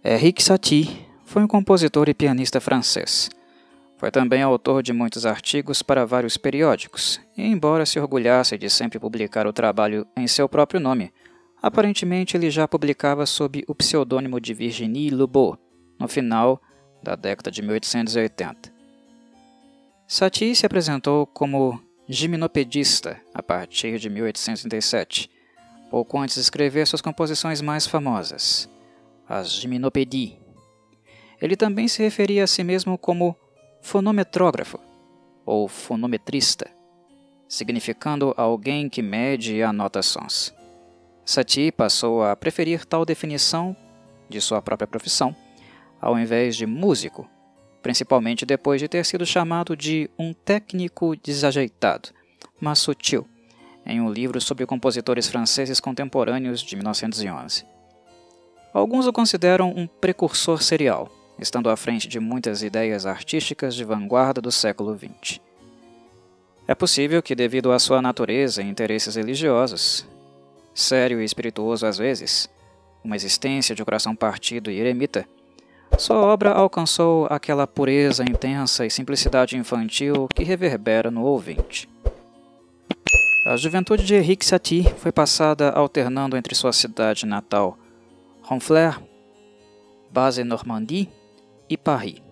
Erik Satie foi um compositor e pianista francês. Foi também autor de muitos artigos para vários periódicos, e embora se orgulhasse de sempre publicar o trabalho em seu próprio nome, aparentemente ele já publicava sob o pseudônimo de Virginie Loubot, no final da década de 1880. Satie se apresentou como gimnopedista a partir de 1837, pouco antes de escrever suas composições mais famosas, as Gymnopédies. Ele também se referia a si mesmo como fonometrógrafo ou fonometrista, significando alguém que mede e anota sons. Satie passou a preferir tal definição de sua própria profissão, ao invés de músico, principalmente depois de ter sido chamado de um técnico desajeitado, mas sutil, em um livro sobre compositores franceses contemporâneos de 1911. Alguns o consideram um precursor serial, estando à frente de muitas ideias artísticas de vanguarda do século XX. É possível que, devido à sua natureza e interesses religiosos, sério e espirituoso às vezes, uma existência de coração partido e eremita, sua obra alcançou aquela pureza intensa e simplicidade infantil que reverbera no ouvinte. A juventude de Erik Satie foi passada alternando entre sua cidade natal, Honfleur, Basse-Normandie e Paris.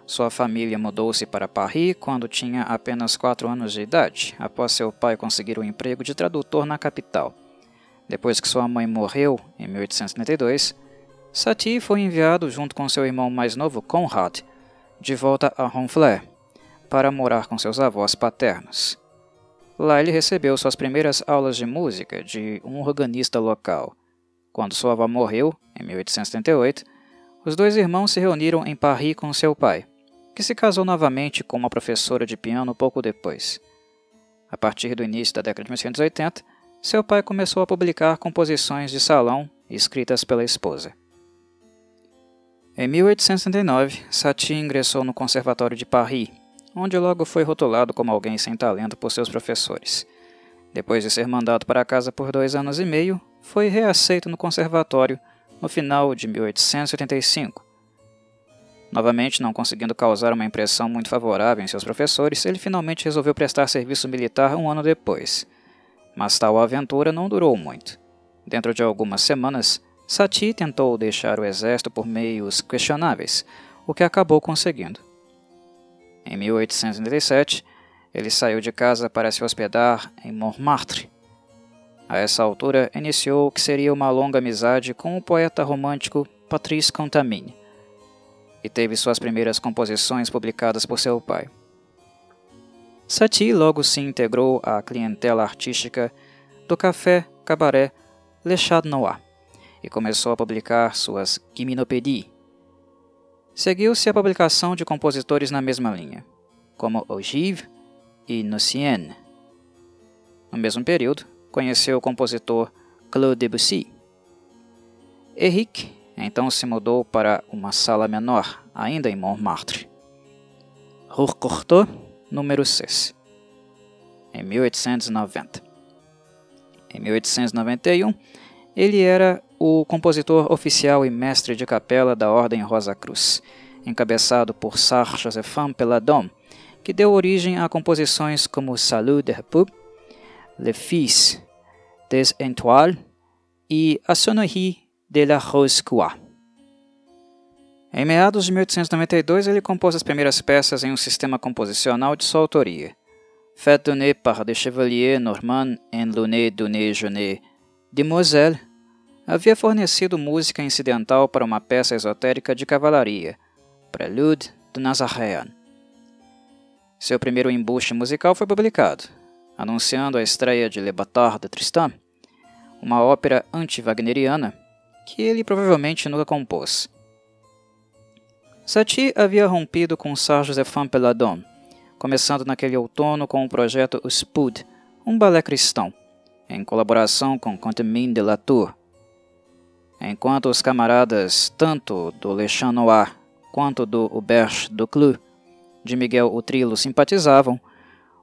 Sua família mudou-se para Paris quando tinha apenas 4 anos de idade, após seu pai conseguir um emprego de tradutor na capital. Depois que sua mãe morreu, em 1872, Satie foi enviado junto com seu irmão mais novo, Conrad, de volta a Honfleur, para morar com seus avós paternos. Lá ele recebeu suas primeiras aulas de música de um organista local. Quando sua avó morreu, em 1878, os dois irmãos se reuniram em Paris com seu pai, que se casou novamente com uma professora de piano pouco depois. A partir do início da década de 1980, seu pai começou a publicar composições de salão escritas pela esposa. Em 1869, Satie ingressou no Conservatório de Paris, onde logo foi rotulado como alguém sem talento por seus professores. Depois de ser mandado para casa por 2 anos e meio, foi reaceito no conservatório no final de 1885. Novamente, não conseguindo causar uma impressão muito favorável em seus professores, ele finalmente resolveu prestar serviço militar 1 ano depois. Mas tal aventura não durou muito. Dentro de algumas semanas, Satie tentou deixar o exército por meios questionáveis, o que acabou conseguindo. Em 1887, ele saiu de casa para se hospedar em Montmartre. A essa altura, iniciou o que seria uma longa amizade com o poeta romântico Patrice Contamine, e teve suas primeiras composições publicadas por seu pai. Satie logo se integrou à clientela artística do café cabaré Le Chat Noir e começou a publicar suas Gymnopédies. Seguiu-se a publicação de compositores na mesma linha, como Ogive e Nucien. No mesmo período, conheceu o compositor Claude Debussy. Erik então se mudou para uma sala menor, ainda em Montmartre, Rue Courtois, número 6, em 1890. Em 1891, ele era o compositor oficial e mestre de capela da Ordem Rosa Cruz, encabeçado por Sarre-Josephin Peladon, que deu origem a composições como Salut de Repos, Le Fils des Étoiles e A Sonnerie de la Rose Croix. Em meados de 1892, ele compôs as primeiras peças em um sistema composicional de sua autoria. Fête donnée par des chevaliers normands en l'année donnée jeune de Moselle, havia fornecido música incidental para uma peça esotérica de cavalaria, Prélude de Nazaréen. Seu primeiro embuste musical foi publicado, anunciando a estreia de Le Bâtard de Tristan, uma ópera anti-wagneriana que ele provavelmente nunca compôs. Satie havia rompido com Sarre-Josephin Peladon, começando naquele outono com o projeto Os Spud, um balé cristão, em colaboração com Contamine de Latour. Enquanto os camaradas tanto do Le Chat Noir quanto do Auberge du Clou de Miguel Utrillo simpatizavam,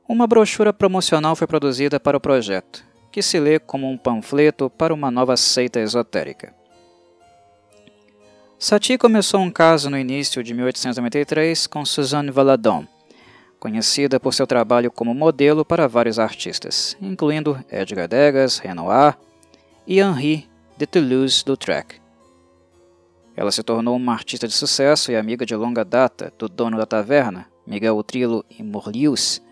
uma brochura promocional foi produzida para o projeto, que se lê como um panfleto para uma nova seita esotérica. Satie começou um caso no início de 1893 com Suzanne Valadon, conhecida por seu trabalho como modelo para vários artistas, incluindo Edgar Degas, Renoir e Henri de Toulouse-Lautrec. Ela se tornou uma artista de sucesso e amiga de longa data do dono da taverna, Miguel Trillo e Morlius.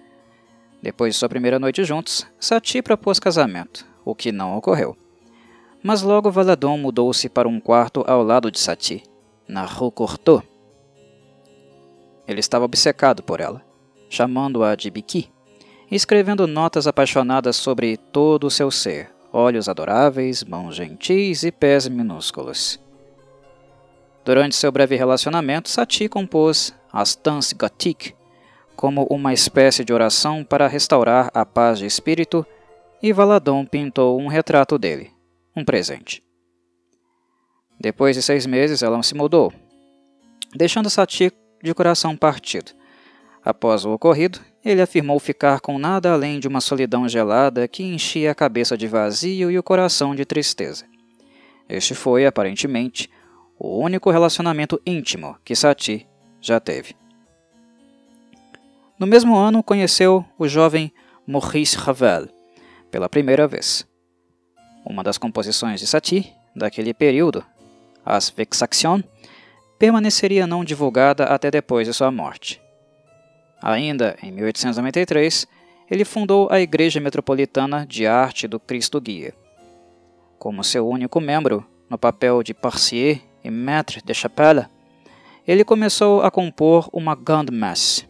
Depois de sua primeira noite juntos, Satie propôs casamento, o que não ocorreu. Mas logo Valadon mudou-se para um quarto ao lado de Satie, na Rue Courtois. Ele estava obcecado por ela, chamando-a de Biqui, e escrevendo notas apaixonadas sobre todo o seu ser, olhos adoráveis, mãos gentis e pés minúsculos. Durante seu breve relacionamento, Satie compôs as Danses Gothiques como uma espécie de oração para restaurar a paz de espírito, e Valadon pintou um retrato dele, um presente. Depois de 6 meses, ela se mudou, deixando Satie de coração partido. Após o ocorrido, ele afirmou ficar com nada além de uma solidão gelada que enchia a cabeça de vazio e o coração de tristeza. Este foi, aparentemente, o único relacionamento íntimo que Satie já teve. No mesmo ano, conheceu o jovem Maurice Ravel pela primeira vez. Uma das composições de Satie, daquele período, As Vexations, permaneceria não divulgada até depois de sua morte. Ainda em 1893, ele fundou a Igreja Metropolitana de Arte do Cristo Guia. Como seu único membro, no papel de parcier e maître de chapelle, ele começou a compor uma Grande Messe,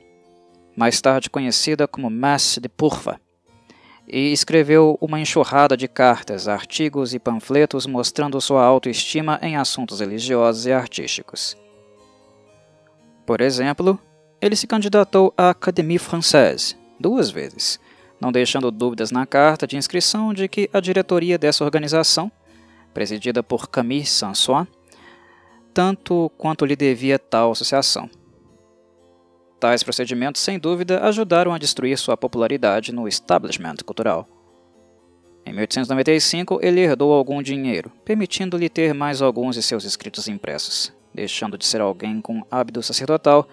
mais tarde conhecida como Messe de Purva, e escreveu uma enxurrada de cartas, artigos e panfletos mostrando sua autoestima em assuntos religiosos e artísticos. Por exemplo, ele se candidatou à Académie Française 2 vezes, não deixando dúvidas na carta de inscrição de que a diretoria dessa organização, presidida por Camille Saint-Saëns, tanto quanto lhe devia tal associação. Tais procedimentos, sem dúvida, ajudaram a destruir sua popularidade no establishment cultural. Em 1895, ele herdou algum dinheiro, permitindo-lhe ter mais alguns de seus escritos impressos, deixando de ser alguém com hábito sacerdotal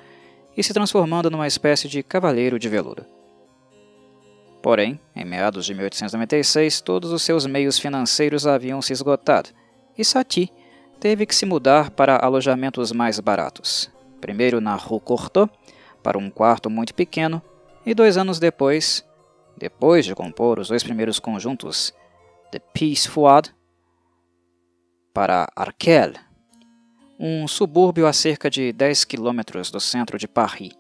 e se transformando numa espécie de cavaleiro de veludo. Porém, em meados de 1896, todos os seus meios financeiros haviam se esgotado, e Satie teve que se mudar para alojamentos mais baratos, primeiro na Rue Courtois, para um quarto muito pequeno, e 2 anos depois de compor os 2 primeiros conjuntos de Pièces Froides, para Arcueil, um subúrbio a cerca de 10 quilômetros do centro de Paris,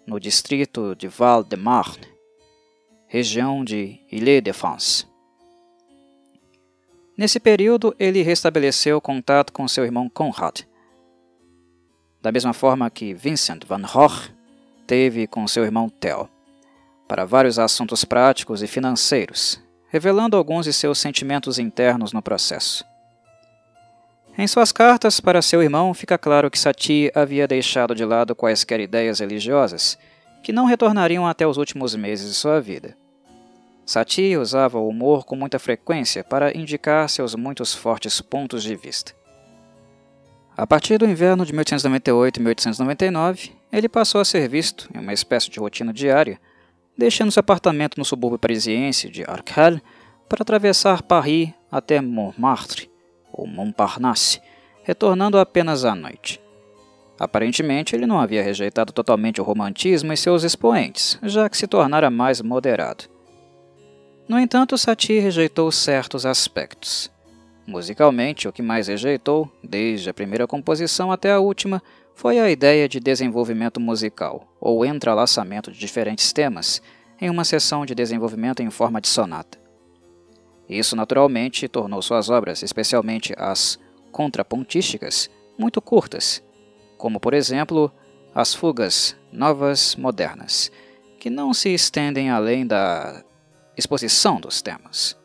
no distrito de Val-de-Marne, região de Île-de-France. Nesse período, ele restabeleceu contato com seu irmão Conrad, da mesma forma que Vincent van Gogh teve com seu irmão Theo, para vários assuntos práticos e financeiros, revelando alguns de seus sentimentos internos no processo. Em suas cartas para seu irmão, fica claro que Satie havia deixado de lado quaisquer ideias religiosas que não retornariam até os últimos meses de sua vida. Satie usava o humor com muita frequência para indicar seus muitos fortes pontos de vista. A partir do inverno de 1898 e 1899, ele passou a ser visto, em uma espécie de rotina diária, deixando seu apartamento no subúrbio parisiense de Arcueil para atravessar Paris até Montmartre, ou Montparnasse, retornando apenas à noite. Aparentemente, ele não havia rejeitado totalmente o romantismo e seus expoentes, já que se tornara mais moderado. No entanto, Satie rejeitou certos aspectos. Musicalmente, o que mais rejeitou, desde a primeira composição até a última, foi a ideia de desenvolvimento musical, ou entrelaçamento de diferentes temas, em uma seção de desenvolvimento em forma de sonata. Isso, naturalmente, tornou suas obras, especialmente as contrapontísticas, muito curtas, como, por exemplo, as fugas novas modernas, que não se estendem além da exposição dos temas.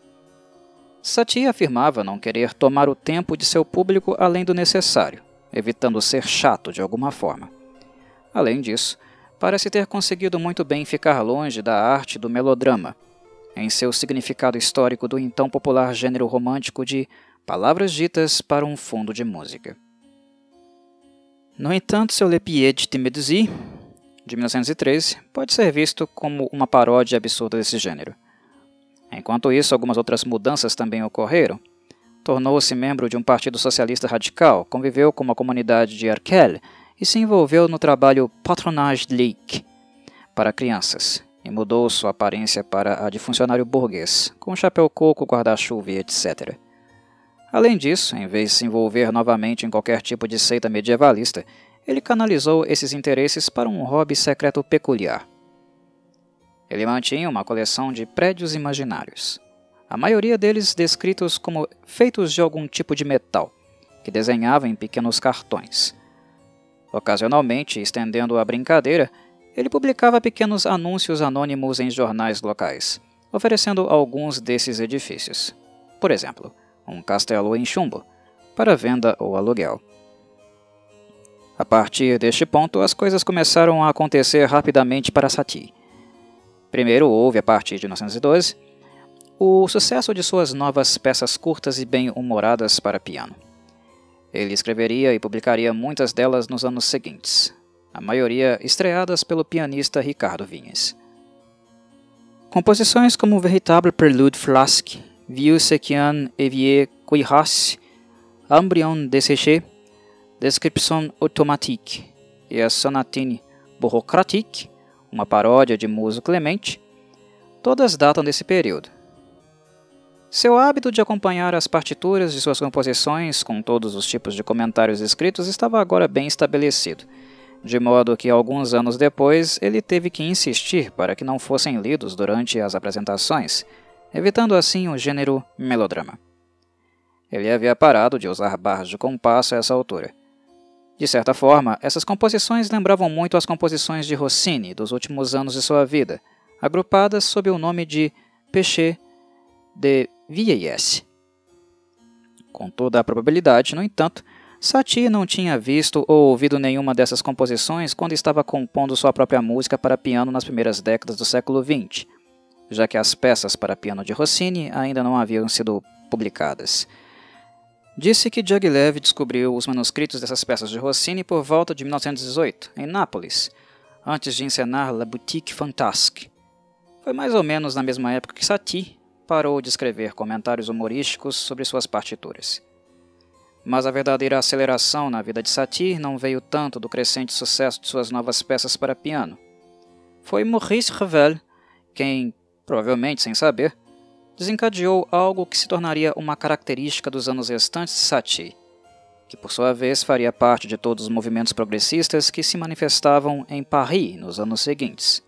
Satie afirmava não querer tomar o tempo de seu público além do necessário, evitando ser chato de alguma forma. Além disso, parece ter conseguido muito bem ficar longe da arte do melodrama, em seu significado histórico do então popular gênero romântico de palavras ditas para um fundo de música. No entanto, seu Le Pied de Méduse, de 1913, pode ser visto como uma paródia absurda desse gênero. Enquanto isso, algumas outras mudanças também ocorreram. Tornou-se membro de um partido socialista radical, conviveu com uma comunidade de Arkel e se envolveu no trabalho Patronage League para crianças, e mudou sua aparência para a de funcionário burguês, com chapéu coco, guarda-chuva e etc. Além disso, em vez de se envolver novamente em qualquer tipo de seita medievalista, ele canalizou esses interesses para um hobby secreto peculiar. Ele mantinha uma coleção de prédios imaginários, a maioria deles descritos como feitos de algum tipo de metal, que desenhava em pequenos cartões. Ocasionalmente, estendendo a brincadeira, ele publicava pequenos anúncios anônimos em jornais locais, oferecendo alguns desses edifícios. Por exemplo, um castelo em chumbo, para venda ou aluguel. A partir deste ponto, as coisas começaram a acontecer rapidamente para Satie. Primeiro houve, a partir de 1912, o sucesso de suas novas peças curtas e bem-humoradas para piano. Ele escreveria e publicaria muitas delas nos anos seguintes, a maioria estreadas pelo pianista Ricardo Vinhas. Composições como Véritable Prélude Flasque, Vieux Sequian Evier Cuirasse, Embryon Desséché, Description Automatique e a Sonatine Bureaucratique, uma paródia de Muso Clemente, todas datam desse período. Seu hábito de acompanhar as partituras de suas composições com todos os tipos de comentários escritos estava agora bem estabelecido, de modo que alguns anos depois ele teve que insistir para que não fossem lidos durante as apresentações, evitando assim o gênero melodrama. Ele havia parado de usar barras de compasso a essa altura. De certa forma, essas composições lembravam muito as composições de Rossini dos últimos anos de sua vida, agrupadas sob o nome de Péché de vieillesse. Com toda a probabilidade, no entanto, Satie não tinha visto ou ouvido nenhuma dessas composições quando estava compondo sua própria música para piano nas primeiras décadas do século XX, já que as peças para piano de Rossini ainda não haviam sido publicadas. Disse que Diaghilev descobriu os manuscritos dessas peças de Rossini por volta de 1918, em Nápoles, antes de encenar La Boutique Fantasque. Foi mais ou menos na mesma época que Satie parou de escrever comentários humorísticos sobre suas partituras. Mas a verdadeira aceleração na vida de Satie não veio tanto do crescente sucesso de suas novas peças para piano. Foi Maurice Ravel quem, provavelmente sem saber, desencadeou algo que se tornaria uma característica dos anos restantes de Satie, que por sua vez faria parte de todos os movimentos progressistas que se manifestavam em Paris nos anos seguintes.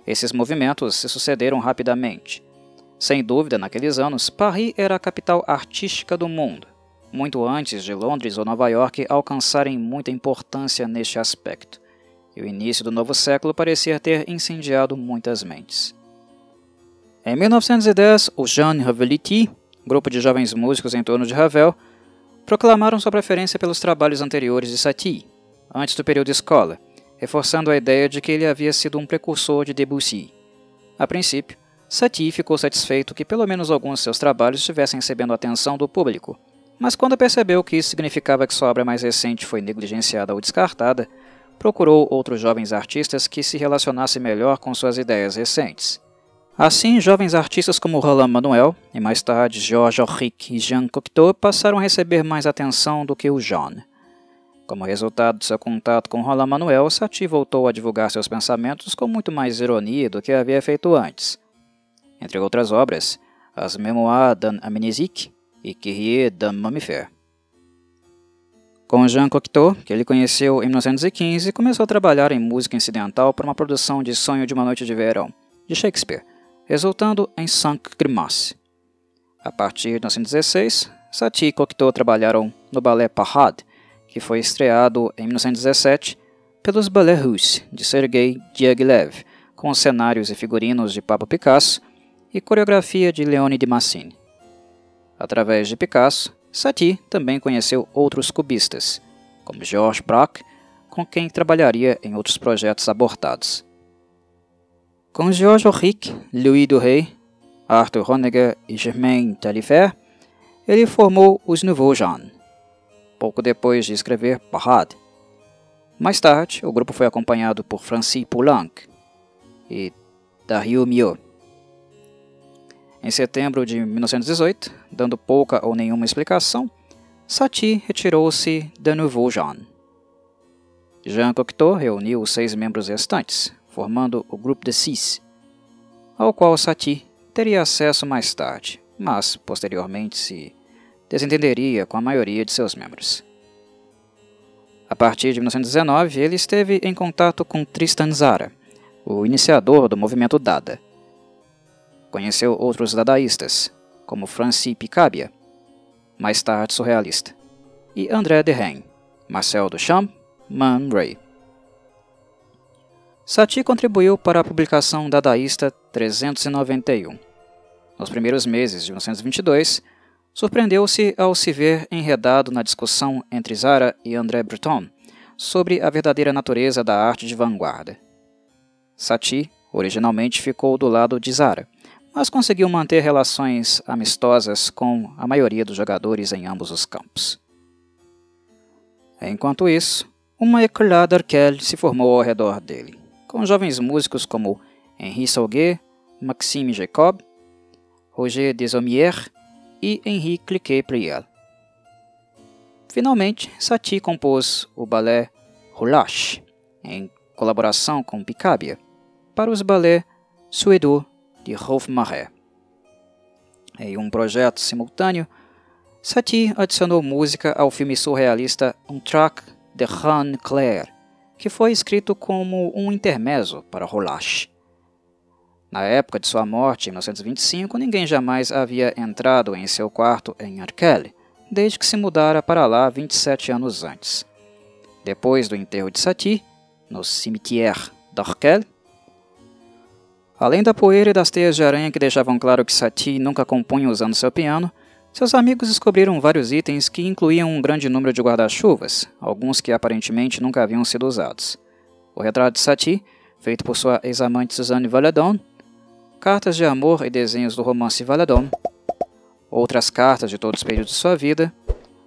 Esses movimentos se sucederam rapidamente. Sem dúvida, naqueles anos, Paris era a capital artística do mundo, muito antes de Londres ou Nova York alcançarem muita importância neste aspecto, e o início do novo século parecia ter incendiado muitas mentes. Em 1910, o Jean Raveliti, grupo de jovens músicos em torno de Ravel, proclamaram sua preferência pelos trabalhos anteriores de Satie, antes do período escola, reforçando a ideia de que ele havia sido um precursor de Debussy. A princípio, Satie ficou satisfeito que pelo menos alguns de seus trabalhos estivessem recebendo a atenção do público, mas quando percebeu que isso significava que sua obra mais recente foi negligenciada ou descartada, procurou outros jovens artistas que se relacionassem melhor com suas ideias recentes. Assim, jovens artistas como Roland Manuel, e mais tarde Georges Auric e Jean Cocteau passaram a receber mais atenção do que o Jean. Como resultado de seu contato com Roland Manuel, Satie voltou a divulgar seus pensamentos com muito mais ironia do que havia feito antes. Entre outras obras, as Mémoires d'un amnésique e Kyrie d'un mammifère. Com Jean Cocteau, que ele conheceu em 1915, começou a trabalhar em música incidental para uma produção de Sonho de uma Noite de Verão, de Shakespeare, resultando em Cinq Grimaces. A partir de 1916, Satie e Cocteau trabalharam no ballet Parade, que foi estreado em 1917 pelos Ballets Russes de Sergei Diaghilev, com cenários e figurinos de Pablo Picasso e coreografia de Leonid Massine. Através de Picasso, Satie também conheceu outros cubistas, como Georges Braque, com quem trabalharia em outros projetos abortados. Com Georges Auric, Louis Duhay, Arthur Honegger e Germain Taillefer, ele formou os Nouveaux Gens. Pouco depois de escrever Parade, Mais tarde, o grupo foi acompanhado por Francis Poulenc e Dario Mio. Em setembro de 1918, dando pouca ou nenhuma explicação, Satie retirou-se de Nouveau Jean. Jean Cocteau reuniu os 6 membros restantes, formando o Groupe de 6, ao qual Satie teria acesso mais tarde, mas posteriormente se desentenderia com a maioria de seus membros. A partir de 1919, ele esteve em contato com Tristan Tzara, o iniciador do movimento Dada. Conheceu outros dadaístas, como Francis Picabia, mais tarde surrealista, e André Derain, Marcel Duchamp, Man Ray. Satie contribuiu para a publicação dadaísta 391. Nos primeiros meses de 1922, surpreendeu-se ao se ver enredado na discussão entre Tzara e André Breton sobre a verdadeira natureza da arte de vanguarda. Satie originalmente ficou do lado de Tzara, mas conseguiu manter relações amistosas com a maioria dos jogadores em ambos os campos. Enquanto isso, uma école d'Arkel se formou ao redor dele, com jovens músicos como Henri Sauguet, Maxime Jacob, Roger Desaumieres e Henri Cliquet-Priel. Finalmente, Satie compôs o ballet Relâche, em colaboração com Picabia, para os ballets suédois de Rolf Maré. Em um projeto simultâneo, Satie adicionou música ao filme surrealista Un Trac de Reine Claire, que foi escrito como um intermezzo para Relâche. Na época de sua morte, em 1925, ninguém jamais havia entrado em seu quarto em Arkel, desde que se mudara para lá 27 anos antes. Depois do enterro de Satie, no cimetière d'Arkel, além da poeira e das teias de aranha que deixavam claro que Satie nunca compunha usando seu piano, seus amigos descobriram vários itens que incluíam um grande número de guarda-chuvas, alguns que aparentemente nunca haviam sido usados. O retrato de Satie, feito por sua ex-amante Suzanne Valadon, cartas de amor e desenhos do romance Valadon, outras cartas de todos os períodos de sua vida,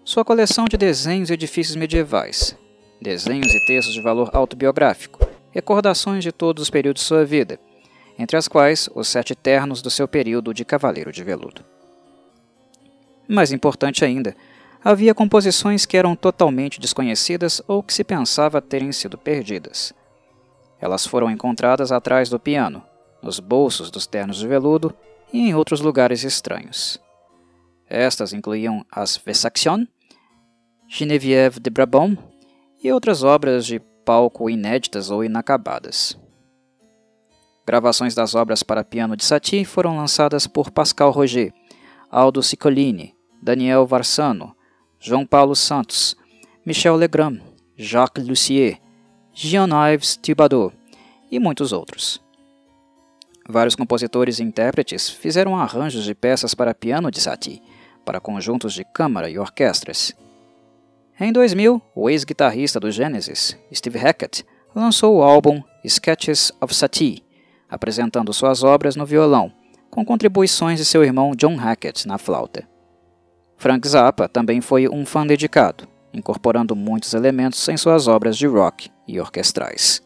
sua coleção de desenhos e edifícios medievais, desenhos e textos de valor autobiográfico, recordações de todos os períodos de sua vida, entre as quais os 7 ternos do seu período de cavaleiro de veludo. Mais importante ainda, havia composições que eram totalmente desconhecidas ou que se pensava terem sido perdidas. Elas foram encontradas atrás do piano, nos bolsos dos ternos de veludo e em outros lugares estranhos. Estas incluíam as Vexations, Geneviève de Brabant e outras obras de palco inéditas ou inacabadas. Gravações das obras para piano de Satie foram lançadas por Pascal Roger, Aldo Ciccolini, Daniel Varsano, João Paulo Santos, Michel Legrand, Jacques Lussier, Jean-Yves Thibaudeau e muitos outros. Vários compositores e intérpretes fizeram arranjos de peças para piano de Satie, para conjuntos de câmara e orquestras. Em 2000, o ex-guitarrista do Genesis, Steve Hackett, lançou o álbum Sketches of Satie, apresentando suas obras no violão, com contribuições de seu irmão John Hackett na flauta. Frank Zappa também foi um fã dedicado, incorporando muitos elementos em suas obras de rock e orquestrais.